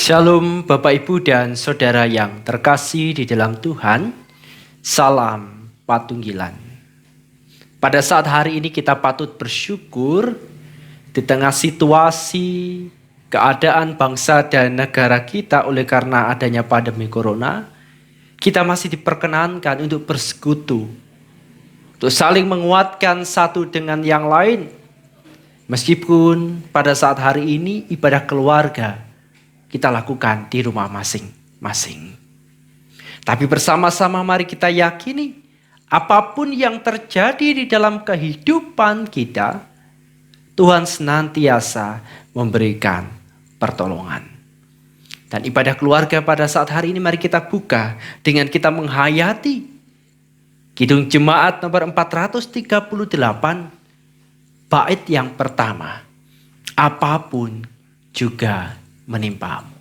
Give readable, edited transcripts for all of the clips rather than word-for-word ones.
Shalom Bapak Ibu dan Saudara yang terkasih di dalam Tuhan. Salam Patunggilan. Pada saat hari ini kita patut bersyukur di tengah situasi keadaan bangsa dan negara kita oleh karena adanya pandemi corona. Kita masih diperkenankan untuk bersekutu, untuk saling menguatkan satu dengan yang lain. Meskipun pada saat hari ini ibadah keluarga kita lakukan di rumah masing-masing. Tapi bersama-sama mari kita yakini apapun yang terjadi di dalam kehidupan kita, Tuhan senantiasa memberikan pertolongan. Dan ibadah keluarga pada saat hari ini mari kita buka dengan kita menghayati Kidung Jemaat nomor 438 bait yang pertama. Apapun juga menimpamu.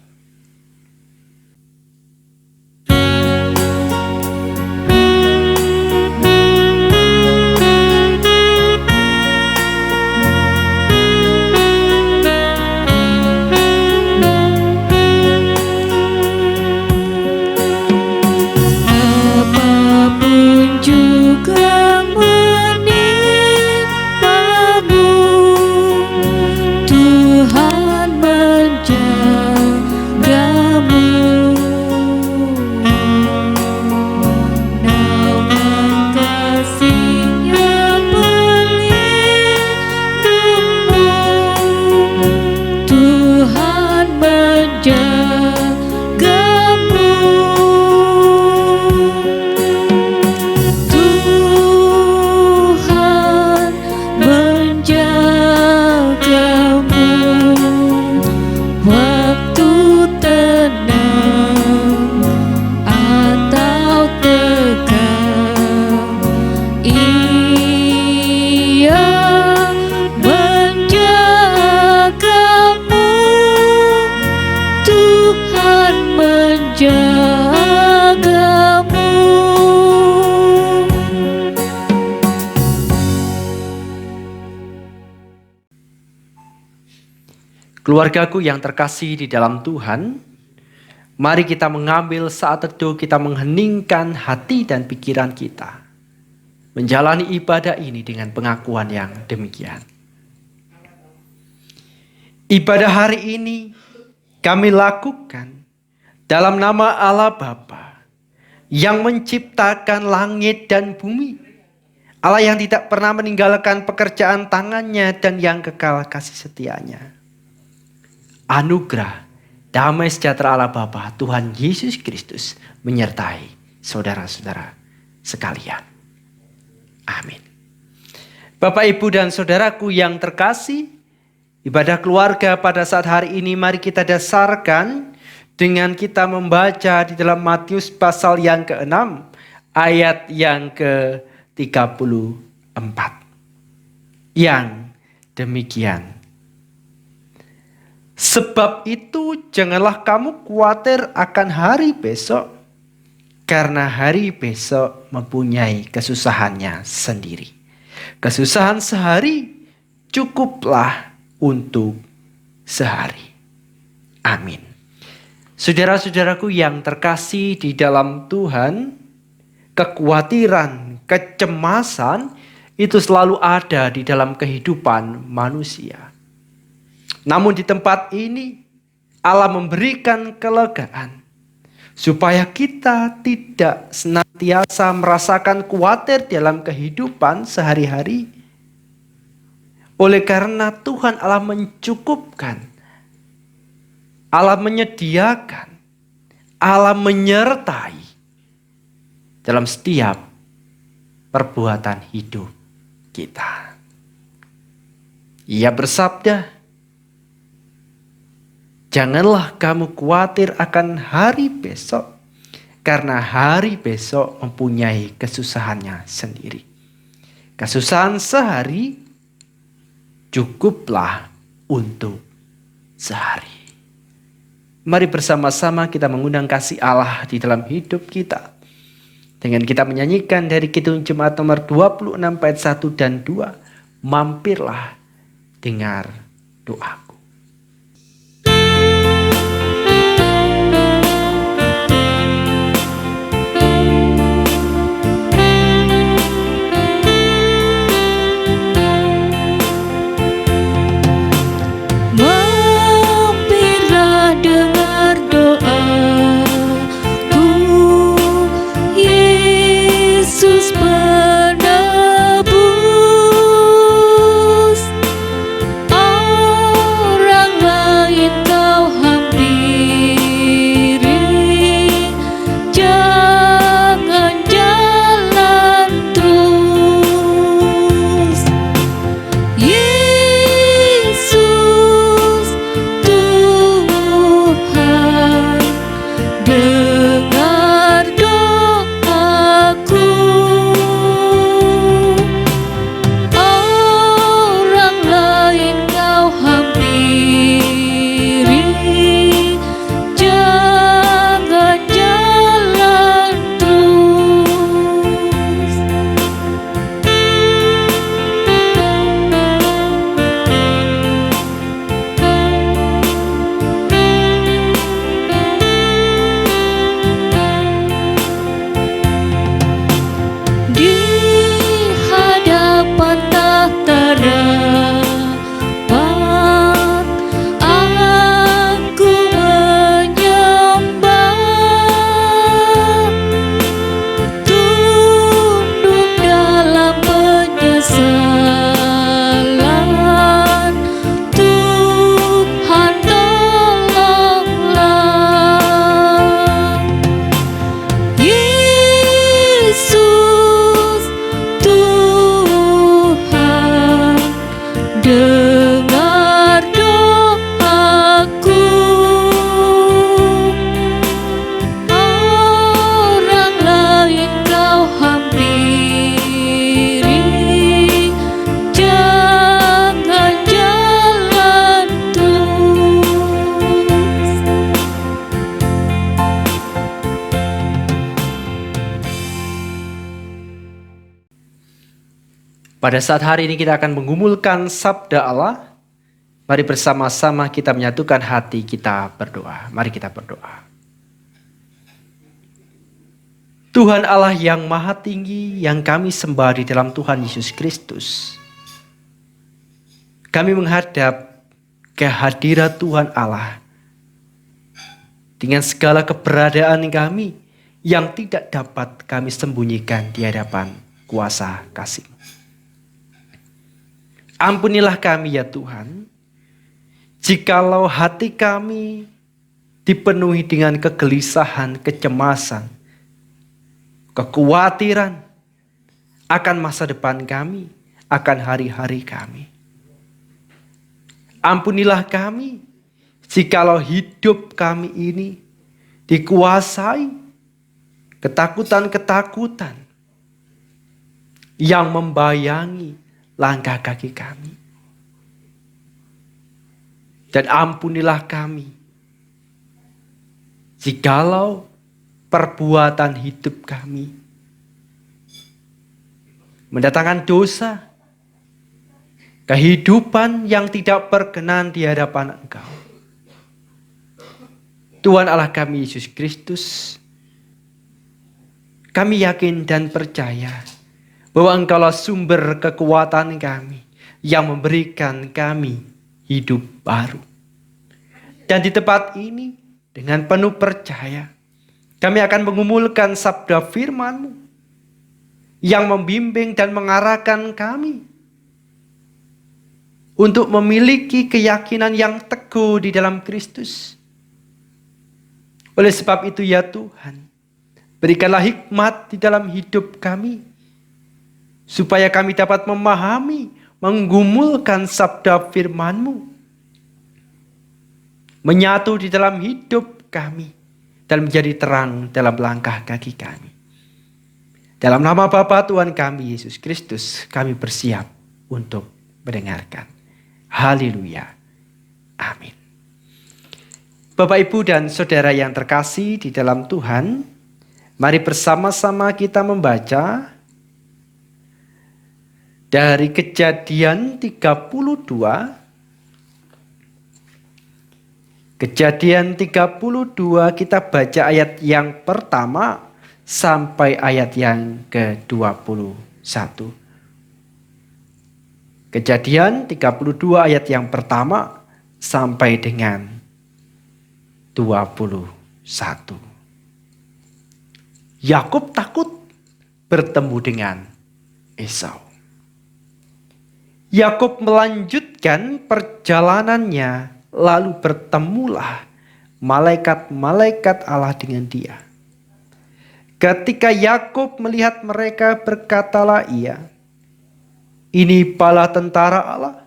Apapun juga menimpamu, Tuhan menjagamu. Namun kasih-Nya pelindungmu, Tuhan menjagamu. Tuhan menjagamu waktu tenang atau tegang. Ia menjagamu, Tuhan menjagamu. Keluargaku yang terkasih di dalam Tuhan, mari kita mengambil saat teduh, kita mengheningkan hati dan pikiran kita. Menjalani ibadah ini dengan pengakuan yang demikian. Ibadah hari ini kami lakukan dalam nama Allah Bapa yang menciptakan langit dan bumi. Allah yang tidak pernah meninggalkan pekerjaan tangannya dan yang kekal kasih setianya. Anugerah, damai sejahtera Allah Bapa, Tuhan Yesus Kristus menyertai saudara-saudara sekalian. Amin. Bapak, Ibu, dan saudaraku yang terkasih, ibadah keluarga pada saat hari ini mari kita dasarkan dengan kita membaca di dalam Matius pasal yang ke-6 ayat yang ke-34. Yang demikian. Sebab itu janganlah kamu khawatir akan hari besok, karena hari besok mempunyai kesusahannya sendiri. Kesusahan sehari cukuplah untuk sehari. Amin. Saudara-saudaraku yang terkasih di dalam Tuhan, kekhawatiran, kecemasan itu selalu ada di dalam kehidupan manusia. Namun di tempat ini Allah memberikan kelegaan supaya kita tidak senantiasa merasakan khawatir dalam kehidupan sehari-hari. Oleh karena Tuhan Allah mencukupkan, Allah menyediakan, Allah menyertai dalam setiap perbuatan hidup kita. Ia bersabda, janganlah kamu khawatir akan hari besok, karena hari besok mempunyai kesusahannya sendiri. Kesusahan sehari cukuplah untuk sehari. Mari bersama-sama kita mengundang kasih Allah di dalam hidup kita. Dengan kita menyanyikan dari Kidung Jemaat nomor 26 ayat 1 dan 2. Mampirlah, dengar doaku. Pada saat hari ini kita akan menggumulkan sabda Allah. Mari bersama-sama kita menyatukan hati kita berdoa. Mari kita berdoa. Tuhan Allah yang maha tinggi yang kami sembah di dalam Tuhan Yesus Kristus. Kami menghadap kehadiran Tuhan Allah dengan segala keberadaan kami yang tidak dapat kami sembunyikan di hadapan kuasa kasih. Ampunilah kami ya Tuhan, jikalau hati kami dipenuhi dengan kegelisahan, kecemasan, kekhawatiran akan masa depan kami, akan hari-hari kami. Ampunilah kami jikalau hidup kami ini dikuasai ketakutan-ketakutan yang membayangi langkah kaki kami. Dan ampunilah kami jikalau perbuatan hidup kami mendatangkan dosa, kehidupan yang tidak berkenan di hadapan Engkau. Tuhan Allah kami Yesus Kristus, kami yakin dan percaya bahwa Engkaulah sumber kekuatan kami yang memberikan kami hidup baru. Dan di tempat ini dengan penuh percaya kami akan mengumulkan sabda firman-Mu yang membimbing dan mengarahkan kami untuk memiliki keyakinan yang teguh di dalam Kristus. Oleh sebab itu ya Tuhan, berikanlah hikmat di dalam hidup kami, supaya kami dapat memahami, menggumulkan sabda firman-Mu, menyatu di dalam hidup kami, dan menjadi terang dalam langkah kaki kami. Dalam nama Bapa Tuhan kami, Yesus Kristus, kami bersiap untuk mendengarkan. Haleluya. Amin. Bapak, Ibu, dan Saudara yang terkasih di dalam Tuhan, mari bersama-sama kita membaca dari Kejadian 32. Kejadian 32 kita baca ayat yang pertama sampai ayat yang ke-21. Kejadian 32 ayat yang pertama sampai dengan 21. Yakub takut bertemu dengan Esau. Yakub melanjutkan perjalanannya, lalu bertemulah malaikat-malaikat Allah dengan dia. Ketika Yakub melihat mereka, berkatalah ia, "Ini bala tentara Allah."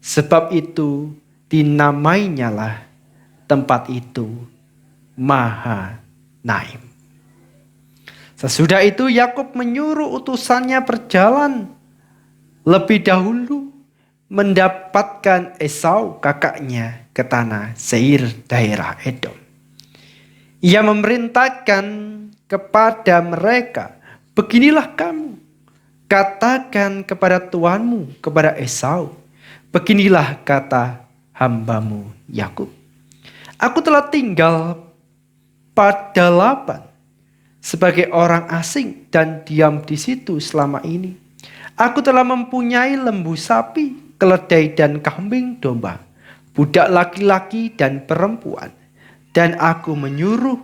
Sebab itu dinamainyalah tempat itu Mahanaim. Sesudah itu Yakub menyuruh utusannya berjalan lebih dahulu mendapatkan Esau kakaknya ke tanah Seir daerah Edom. Ia memerintahkan kepada mereka, "Beginilah kamu katakan kepada tuanmu, kepada Esau, beginilah kata hambamu Yakub. Aku telah tinggal pada Laban sebagai orang asing dan diam di situ selama ini. Aku telah mempunyai lembu sapi, keledai dan kambing domba, budak laki-laki dan perempuan. Dan aku menyuruh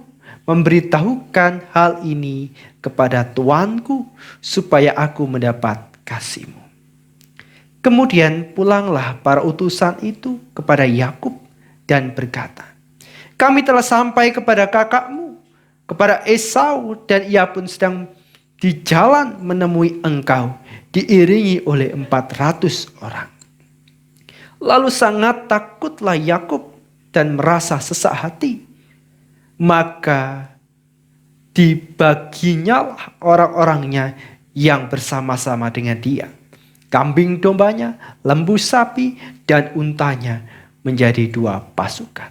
memberitahukan hal ini kepada tuanku supaya aku mendapat kasih-Mu." Kemudian pulanglah para utusan itu kepada Yakub dan berkata, "Kami telah sampai kepada kakakmu, kepada Esau, dan ia pun sedang di jalan menemui engkau, diiringi oleh 400 orang. Lalu sangat takutlah Yakub dan merasa sesak hati. Maka dibaginyalah orang-orangnya yang bersama-sama dengan dia, kambing dombanya, lembu sapi, dan untanya menjadi 2 pasukan.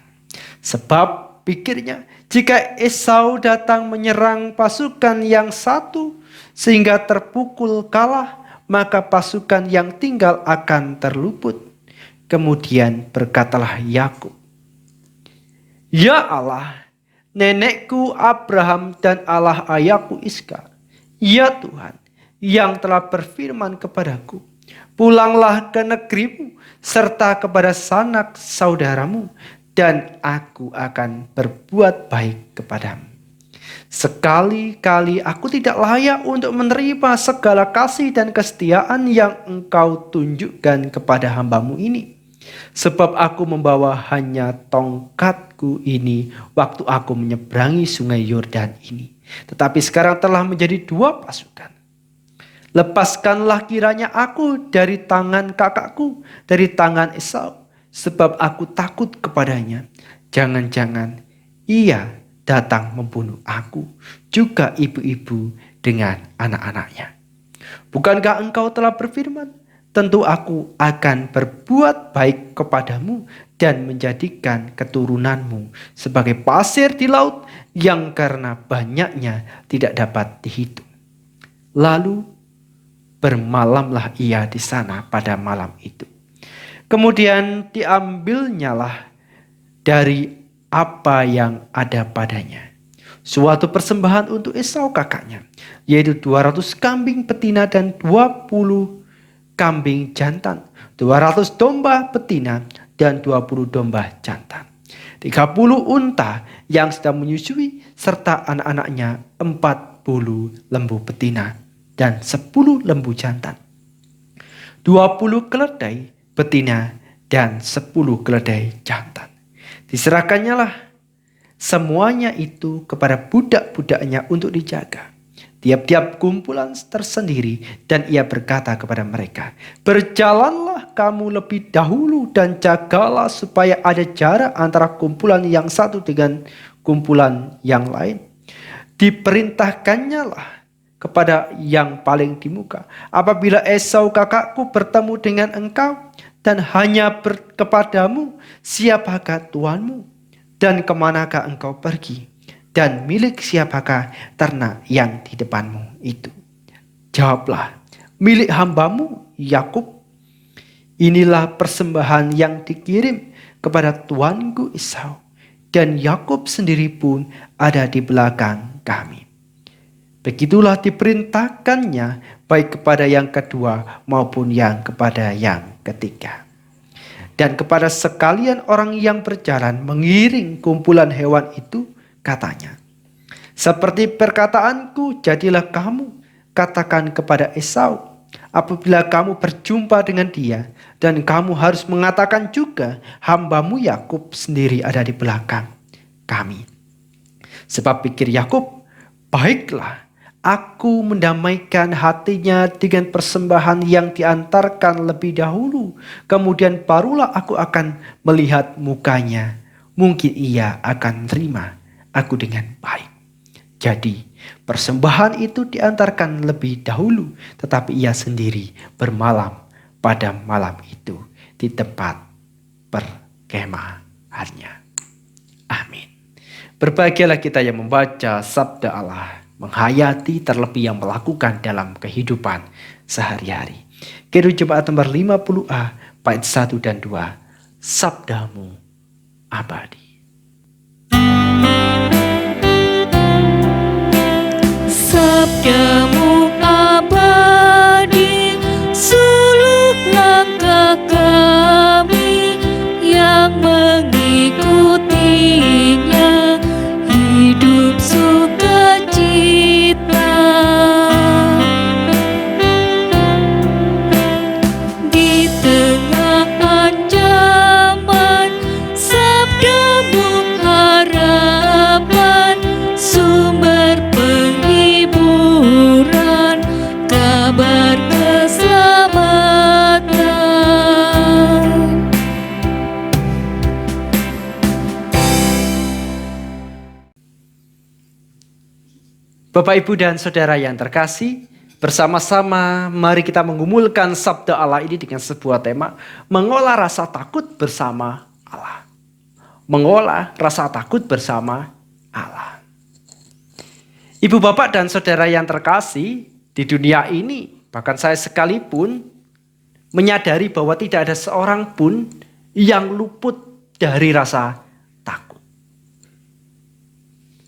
Sebab pikirnya, jika Esau datang menyerang pasukan yang satu sehingga terpukul kalah, maka pasukan yang tinggal akan terluput. Kemudian berkatalah Yakub, "Ya Allah, nenekku Abraham dan Allah ayahku Iskak, ya Tuhan yang telah berfirman kepadaku, pulanglah ke negerimu serta kepada sanak saudaramu, dan aku akan berbuat baik kepadamu. Sekali-kali aku tidak layak untuk menerima segala kasih dan kesetiaan yang engkau tunjukkan kepada hambamu ini. Sebab aku membawa hanya tongkatku ini waktu aku menyeberangi sungai Yordan ini. Tetapi sekarang telah menjadi 2 pasukan. Lepaskanlah kiranya aku dari tangan kakakku, dari tangan Esau. Sebab aku takut kepadanya. Jangan-jangan ia datang membunuh aku, juga ibu-ibu dengan anak-anaknya. Bukankah engkau telah berfirman, tentu aku akan berbuat baik kepadamu dan menjadikan keturunanmu sebagai pasir di laut yang karena banyaknya tidak dapat dihitung. Lalu bermalamlah ia di sana pada malam itu. Kemudian diambilnyalah dari apa yang ada padanya suatu persembahan untuk Esau kakaknya, yaitu 200 kambing betina dan 20 kambing jantan, 200 domba betina dan 20 domba jantan, 30 unta yang sedang menyusui, serta anak-anaknya 40 lembu betina dan 10 lembu jantan, 20 keledai betina dan 10 keledai jantan. Diserahkannya lah semuanya itu kepada budak-budaknya untuk dijaga, tiap-tiap kumpulan tersendiri, dan ia berkata kepada mereka, "Berjalanlah kamu lebih dahulu dan jagalah supaya ada jarak antara kumpulan yang satu dengan kumpulan yang lain." Diperintahkannya lah kepada yang paling di muka, "Apabila Esau kakakku bertemu dengan engkau dan hanya kepadamu, siapakah tuanmu? Dan kemanakah engkau pergi? Dan milik siapakah ternak yang di depanmu itu?" Jawablah, "Milik hambamu Yakub. Inilah persembahan yang dikirim kepada tuanku Esau, dan Yakub sendiri pun ada di belakang kami." Begitulah diperintahkannya baik kepada yang kedua maupun yang kepada yang ketiga. Dan kepada sekalian orang yang berjalan mengiring kumpulan hewan itu, katanya, "Seperti perkataanku jadilah kamu. Katakan kepada Esau, apabila kamu berjumpa dengan dia, dan kamu harus mengatakan juga, hambamu Yakub sendiri ada di belakang kami." Sebab pikir Yakub, "Baiklah, aku mendamaikan hatinya dengan persembahan yang diantarkan lebih dahulu. Kemudian barulah aku akan melihat mukanya. Mungkin ia akan menerima aku dengan baik." Jadi persembahan itu diantarkan lebih dahulu, tetapi ia sendiri bermalam pada malam itu di tempat perkemahannya. Amin. Berbahagialah kita yang membaca sabda Allah, menghayati terlebih yang melakukan dalam kehidupan sehari-hari. Kidung Jemaat nomor 50A, bait 1 dan 2, Sabdamu abadi. Sabdamu abadi, suluk langkah kami yang mengikutinya, hidup sukacita. Di tengah ancaman, sabdamu harapan, sumber penghiburan, kabar keselamatan. Bapak, Ibu, dan Saudara yang terkasih, bersama-sama mari kita mengumulkan sabda Allah ini dengan sebuah tema, mengolah rasa takut bersama Allah. Mengolah rasa takut bersama Allah. Ibu, Bapak, dan Saudara yang terkasih, di dunia ini bahkan saya sekalipun menyadari bahwa tidak ada seorang pun yang luput dari rasa takut.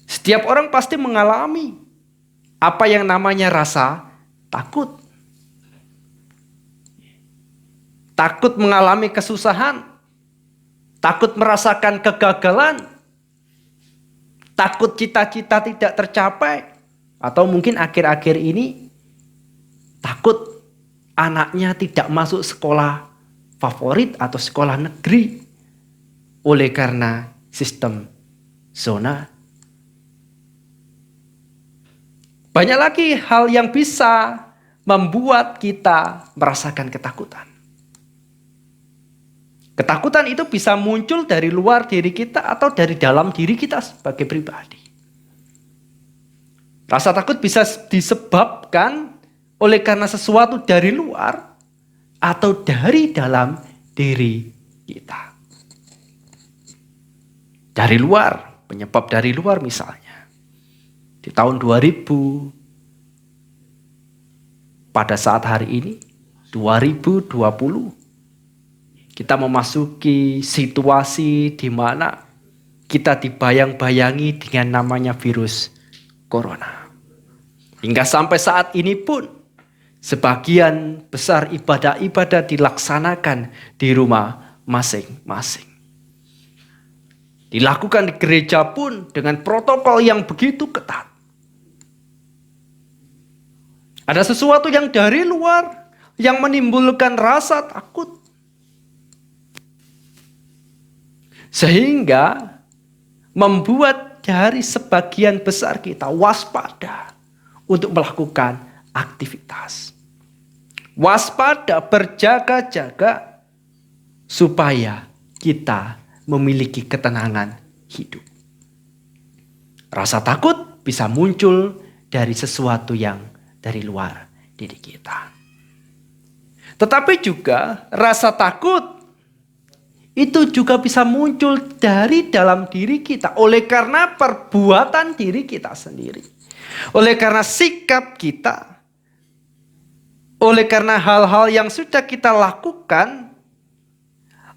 Setiap orang pasti mengalami apa yang namanya rasa takut. Takut mengalami kesusahan, takut merasakan kegagalan, takut cita-cita tidak tercapai, atau mungkin akhir-akhir ini takut anaknya tidak masuk sekolah favorit atau sekolah negeri oleh karena sistem zona. Banyak lagi hal yang bisa membuat kita merasakan ketakutan. Ketakutan itu bisa muncul dari luar diri kita atau dari dalam diri kita sebagai pribadi. Rasa takut bisa disebabkan oleh karena sesuatu dari luar atau dari dalam diri kita. Dari luar, penyebab dari luar misalnya. Di tahun 2000, pada saat hari ini, 2020, kita memasuki situasi di mana kita dibayang-bayangi dengan namanya virus corona. Hingga sampai saat ini pun, sebagian besar ibadah-ibadah dilaksanakan di rumah masing-masing. Dilakukan di gereja pun dengan protokol yang begitu ketat. Ada sesuatu yang dari luar yang menimbulkan rasa takut. Sehingga membuat dari sebagian besar kita waspada untuk melakukan aktivitas. Waspada, berjaga-jaga supaya kita memiliki ketenangan hidup. Rasa takut bisa muncul dari sesuatu yang dari luar diri kita. Tetapi juga rasa takut itu juga bisa muncul dari dalam diri kita oleh karena perbuatan diri kita sendiri. Oleh karena sikap kita. Oleh karena hal-hal yang sudah kita lakukan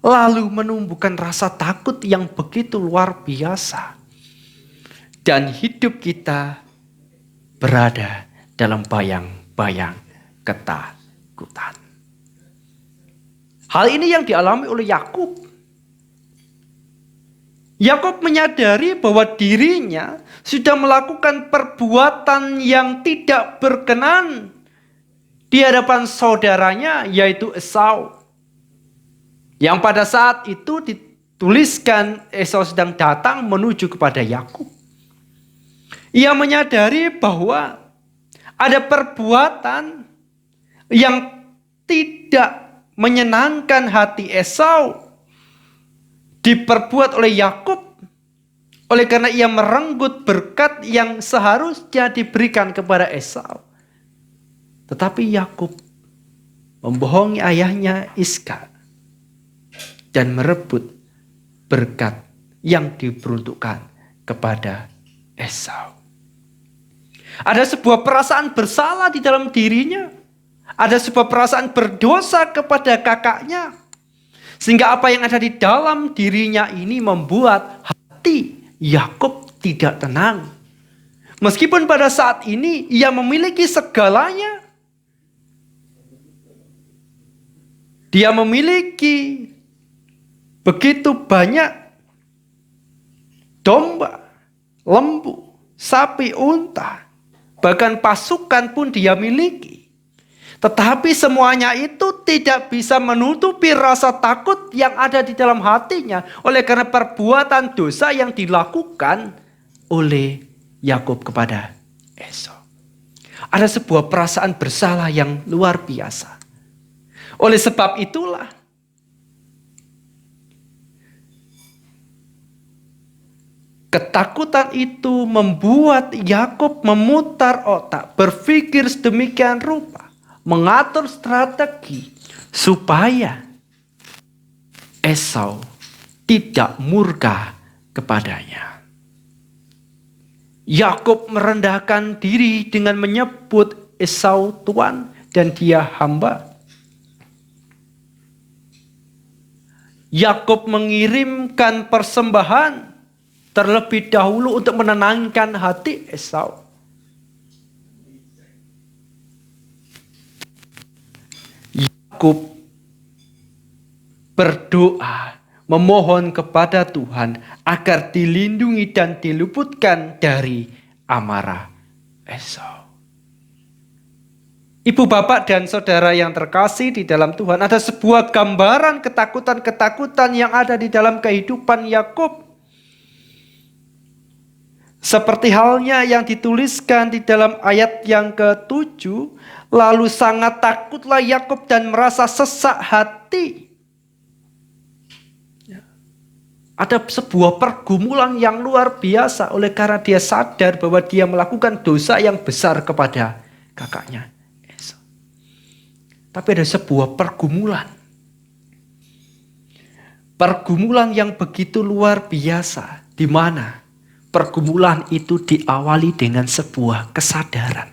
lalu menumbuhkan rasa takut yang begitu luar biasa. Dan hidup kita berada dalam bayang-bayang ketakutan. Hal ini yang dialami oleh Yakub. Yakub menyadari bahwa dirinya sudah melakukan perbuatan yang tidak berkenan di hadapan saudaranya, yaitu Esau. Yang pada saat itu dituliskan Esau sedang datang menuju kepada Yakub. Ia menyadari bahwa ada perbuatan yang tidak menyenangkan hati Esau diperbuat oleh Yakub, oleh karena ia merenggut berkat yang seharusnya diberikan kepada Esau. Tetapi Yakub membohongi ayahnya Iska dan merebut berkat yang diperuntukkan kepada Esau. Ada sebuah perasaan bersalah di dalam dirinya. Ada sebuah perasaan berdosa kepada kakaknya. Sehingga apa yang ada di dalam dirinya ini membuat hati Yakub tidak tenang. Meskipun pada saat ini ia memiliki segalanya. Dia memiliki begitu banyak domba, lembu, sapi, unta. Bahkan pasukan pun dia miliki. Tetapi semuanya itu tidak bisa menutupi rasa takut yang ada di dalam hatinya. Oleh karena perbuatan dosa yang dilakukan oleh Yakub kepada Esau. Ada sebuah perasaan bersalah yang luar biasa. Oleh sebab itulah ketakutan itu membuat Yakub memutar otak, berpikir sedemikian rupa. Mengatur strategi supaya Esau tidak murka kepadanya. Yakub merendahkan diri dengan menyebut Esau Tuan dan dia hamba. Yakub mengirimkan persembahan terlebih dahulu untuk menenangkan hati Esau. Yakub berdoa, memohon kepada Tuhan agar dilindungi dan diluputkan dari amarah Esau. Ibu, bapak, dan saudara yang terkasih di dalam Tuhan, ada sebuah gambaran ketakutan-ketakutan yang ada di dalam kehidupan Yakub. Seperti halnya yang dituliskan di dalam ayat yang ke-7, lalu sangat takutlah Yakub dan merasa sesak hati. Ada sebuah pergumulan yang luar biasa oleh karena dia sadar bahwa dia melakukan dosa yang besar kepada kakaknya. Tapi ada sebuah pergumulan. Pergumulan yang begitu luar biasa. Di mana pergumulan itu diawali dengan sebuah kesadaran.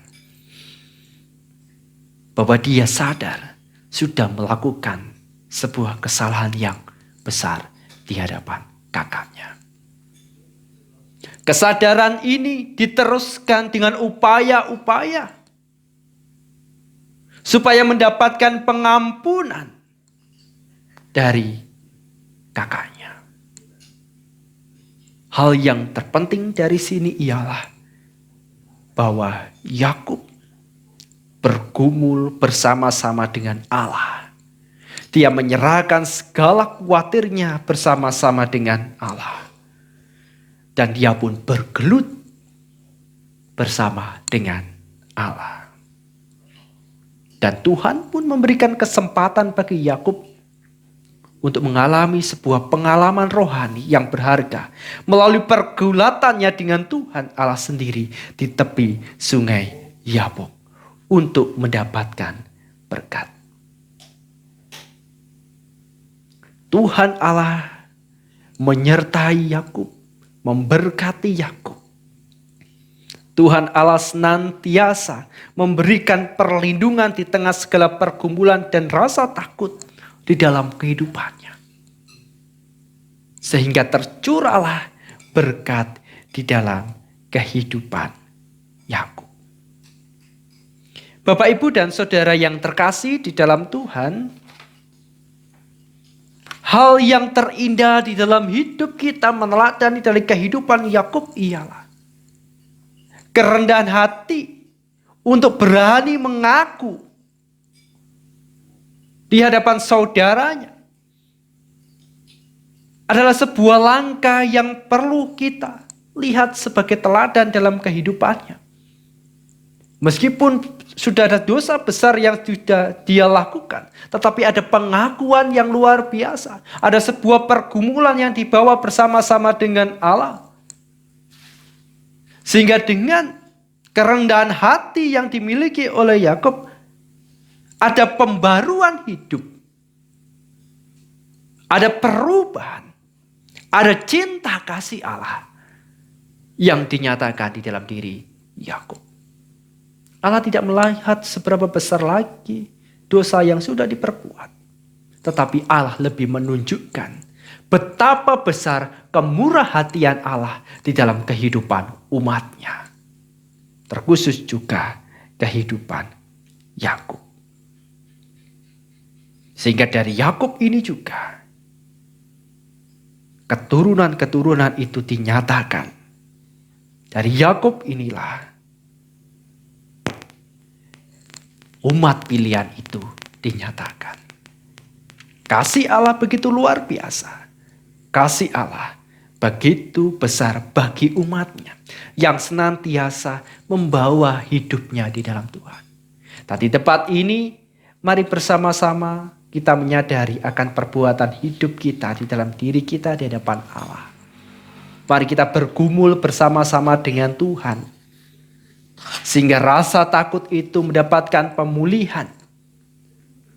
Bahwa dia sadar sudah melakukan sebuah kesalahan yang besar di hadapan kakaknya. Kesadaran ini diteruskan dengan upaya-upaya supaya mendapatkan pengampunan dari kakaknya. Hal yang terpenting dari sini ialah bahwa Yakub bergumul bersama-sama dengan Allah. Dia menyerahkan segala khawatirnya bersama-sama dengan Allah. Dan dia pun bergelut bersama dengan Allah. Dan Tuhan pun memberikan kesempatan bagi Yakub untuk mengalami sebuah pengalaman rohani yang berharga melalui pergulatannya dengan Tuhan Allah sendiri di tepi sungai Yabok untuk mendapatkan berkat. Tuhan Allah menyertai Yakub, memberkati Yakub. Tuhan Allah senantiasa memberikan perlindungan di tengah segala pergumulan dan rasa takut di dalam kehidupannya. Sehingga tercurahlah berkat di dalam kehidupan Yakub. Bapak, Ibu, dan saudara yang terkasih di dalam Tuhan, hal yang terindah di dalam hidup kita meneladani dari kehidupan Yakub ialah kerendahan hati untuk berani mengaku di hadapan saudaranya adalah sebuah langkah yang perlu kita lihat sebagai teladan dalam kehidupannya. Meskipun sudah ada dosa besar yang sudah dia lakukan, tetapi ada pengakuan yang luar biasa. Ada sebuah pergumulan yang dibawa bersama-sama dengan Allah. Sehingga dengan kerendahan hati yang dimiliki oleh Yakub, ada pembaruan hidup. Ada perubahan. Ada cinta kasih Allah yang dinyatakan di dalam diri Yakub. Allah tidak melihat seberapa besar lagi dosa yang sudah diperbuat. Tetapi Allah lebih menunjukkan betapa besar kemurahhatian Allah di dalam kehidupan umatnya. Terkhusus juga kehidupan Yakub. Sehingga dari Yakub ini juga keturunan-keturunan itu dinyatakan. Dari Yakub inilah umat pilihan itu dinyatakan. Kasih Allah begitu luar biasa. Kasih Allah begitu besar bagi umatnya yang senantiasa membawa hidupnya di dalam Tuhan. Dan di tempat ini, mari bersama-sama kita menyadari akan perbuatan hidup kita di dalam diri kita di hadapan Allah. Mari kita bergumul bersama-sama dengan Tuhan. Sehingga rasa takut itu mendapatkan pemulihan.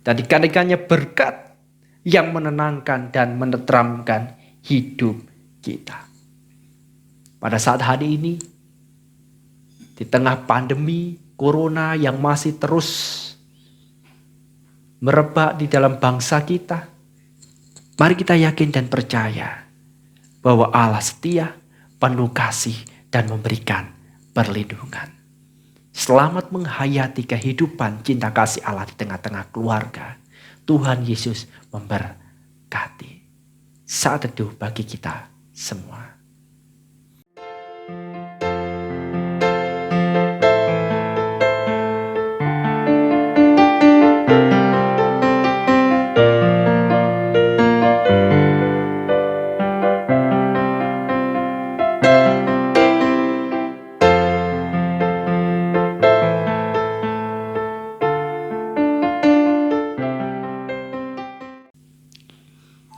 Dan dikatakannya berkat yang menenangkan dan menenteramkan hidup kita. Pada saat hari ini, di tengah pandemi corona yang masih terus merebak di dalam bangsa kita. Mari kita yakin dan percaya bahwa Allah setia, penuh kasih, dan memberikan perlindungan. Selamat menghayati kehidupan cinta kasih Allah di tengah-tengah keluarga. Tuhan Yesus memberkati. Saat teduh bagi kita semua.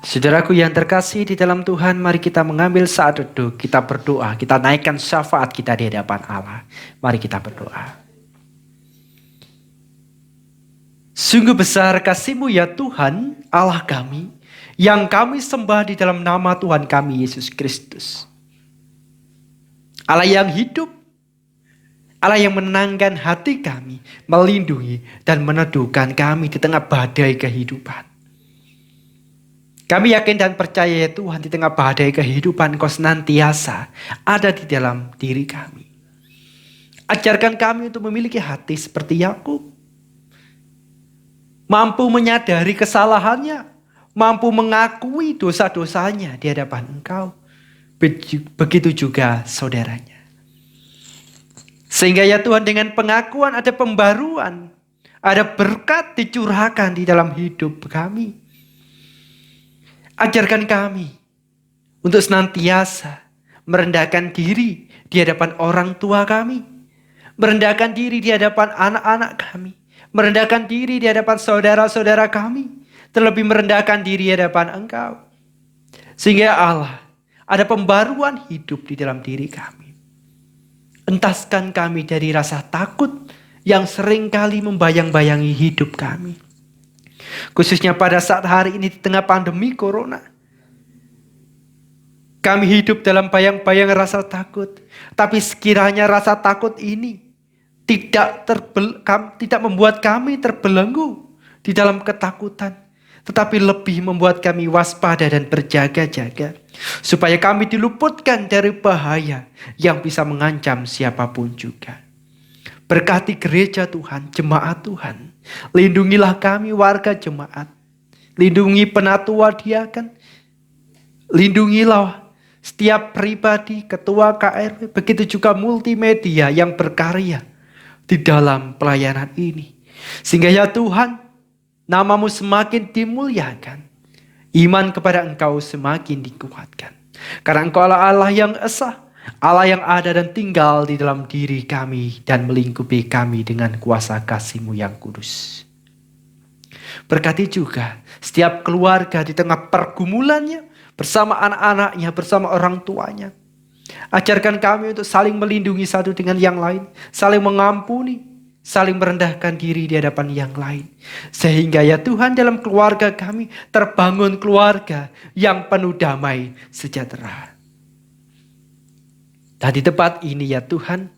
Saudaraku yang terkasih di dalam Tuhan, mari kita mengambil saat teduh, kita berdoa, kita naikkan syafaat kita di hadapan Allah. Mari kita berdoa. Sungguh besar kasih-Mu ya Tuhan, Allah kami, yang kami sembah di dalam nama Tuhan kami Yesus Kristus. Allah yang hidup, Allah yang menenangkan hati kami, melindungi dan meneduhkan kami di tengah badai kehidupan. Kami yakin dan percaya ya Tuhan, di tengah badai kehidupan Kau senantiasa ada di dalam diri kami. Ajarkan kami untuk memiliki hati seperti Yakub, mampu menyadari kesalahannya, mampu mengakui dosa-dosanya di hadapan Engkau. Begitu juga saudaranya. Sehingga ya Tuhan, dengan pengakuan ada pembaruan, ada berkat dicurahkan di dalam hidup kami. Ajarkan kami untuk senantiasa merendahkan diri di hadapan orang tua kami, merendahkan diri di hadapan anak-anak kami, merendahkan diri di hadapan saudara-saudara kami, terlebih merendahkan diri di hadapan Engkau. Sehingga Allah, ada pembaruan hidup di dalam diri kami. Entaskan kami dari rasa takut yang seringkali membayang-bayangi hidup kami. Khususnya pada saat hari ini di tengah pandemi corona. Kami hidup dalam bayang-bayang rasa takut. Tapi sekiranya rasa takut ini tidak membuat kami terbelenggu di dalam ketakutan. Tetapi lebih membuat kami waspada dan berjaga-jaga. Supaya kami diluputkan dari bahaya yang bisa mengancam siapapun juga. Berkati gereja Tuhan, jemaat Tuhan. Lindungilah kami warga jemaat. Lindungi penatua diaken. Lindungilah setiap pribadi, ketua KRW. Begitu juga multimedia yang berkarya di dalam pelayanan ini. Sehingga ya Tuhan, nama-Mu semakin dimuliakan. Iman kepada Engkau semakin dikuatkan. Karena Engkau Allah yang esa, Allah yang ada dan tinggal di dalam diri kami dan melingkupi kami dengan kuasa kasih-Mu yang kudus. Berkati juga setiap keluarga di tengah pergumulannya bersama anak-anaknya, bersama orang tuanya. Ajarkan kami untuk saling melindungi satu dengan yang lain, saling mengampuni, saling merendahkan diri di hadapan yang lain. Sehingga ya Tuhan, dalam keluarga kami terbangun keluarga yang penuh damai sejahtera. Dan di tempat ini ya Tuhan,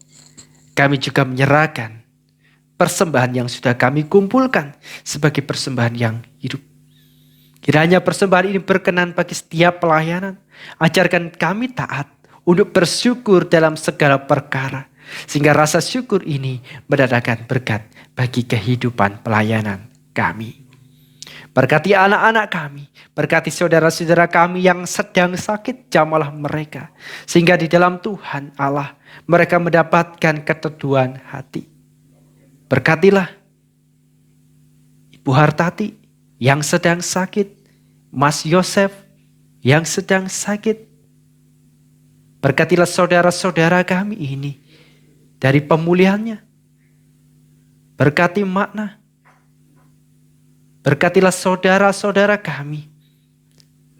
kami juga menyerahkan persembahan yang sudah kami kumpulkan sebagai persembahan yang hidup. Kiranya persembahan ini berkenan bagi setiap pelayanan. Ajarkan kami taat untuk bersyukur dalam segala perkara. Sehingga rasa syukur ini mendatangkan berkat bagi kehidupan pelayanan kami. Berkati anak-anak kami, berkati saudara-saudara kami yang sedang sakit, jamahlah mereka. Sehingga di dalam Tuhan Allah, mereka mendapatkan keteduhan hati. Berkatilah Ibu Hartati yang sedang sakit, Mas Yosef yang sedang sakit. Berkatilah saudara-saudara kami ini dari pemulihannya. Berkati makna. Berkatilah saudara-saudara kami,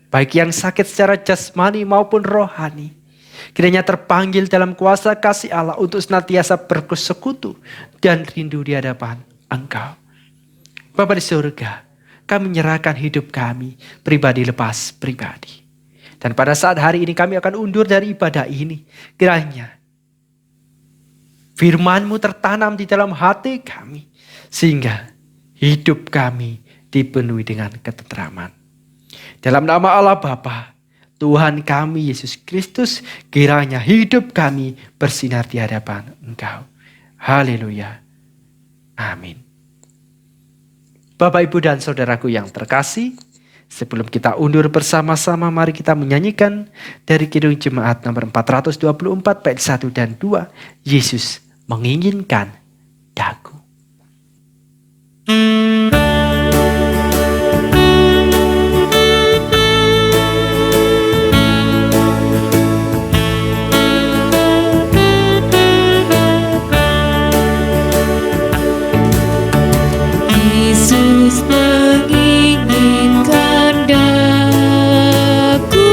baik yang sakit secara jasmani maupun rohani. Kiranya terpanggil dalam kuasa kasih Allah untuk senantiasa bersekutu dan rindu di hadapan Engkau. Bapa di surga, kami menyerahkan hidup kami pribadi lepas pribadi. Dan pada saat hari ini kami akan undur dari ibadah ini. Kiranya firman-Mu tertanam di dalam hati kami. Sehingga hidup kami dipenuhi dengan ketentraman. Dalam nama Allah Bapa, Tuhan kami Yesus Kristus, kiranya hidup kami bersinar di hadapan Engkau. Haleluya. Amin. Bapak, Ibu, dan saudaraku yang terkasih, sebelum kita undur bersama-sama, mari kita menyanyikan dari Kidung Jemaat nomor 424 bait 1 dan 2. Yesus menginginkan daku. Yesus menginginkan daku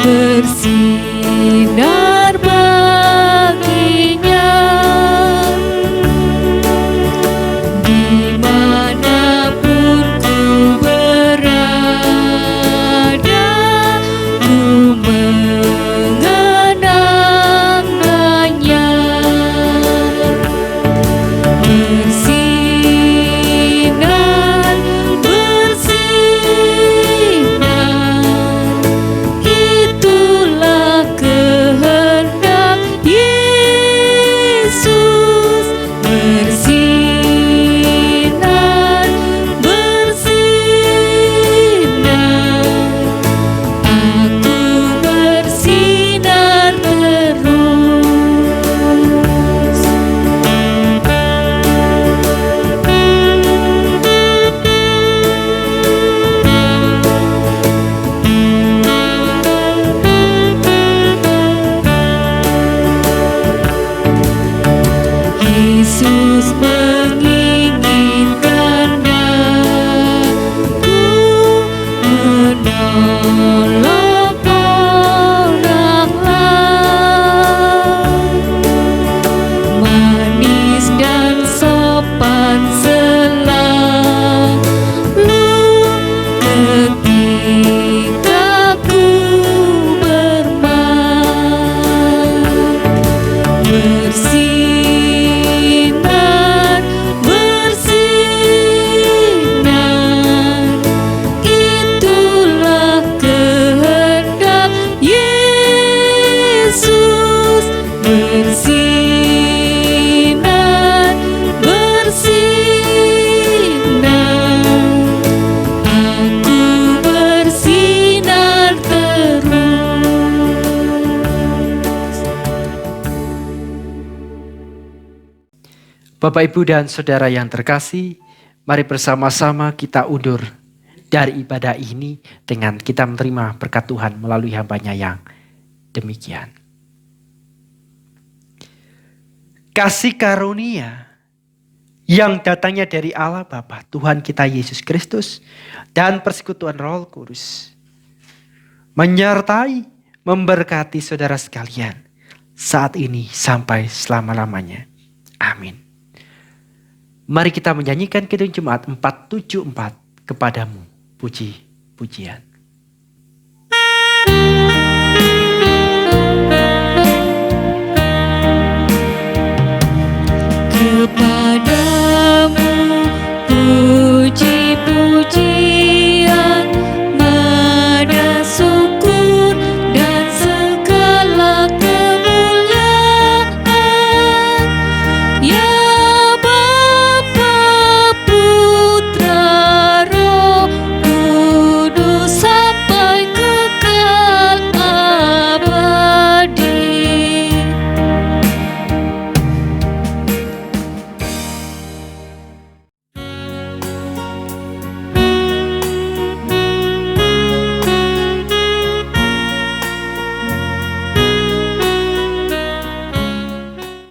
bersinar baginya, dimanapun ku berada, ku mengenangnya. Bersinar, itulah kehendak Yesus. Bersinar, aku bersinar terus. Yesus menginginkan daku menolong orang lain, manis dan sopan selalu ketika ku bermain. Bersinar, itulah kehendak Yesus. Bersinar, aku bersinar terus. Bapak, Ibu, dan saudara yang terkasih, mari bersama-sama kita undur dari ibadah ini dengan kita menerima berkat Tuhan melalui hamba-Nya yang demikian. Kasih karunia yang datangnya dari Allah Bapa, Tuhan kita Yesus Kristus, dan persekutuan Roh Kudus menyertai, memberkati saudara sekalian saat ini sampai selama-lamanya. Amin. Mari kita menyanyikan Kidung Jemaat 474, Kepadamu puji-pujian.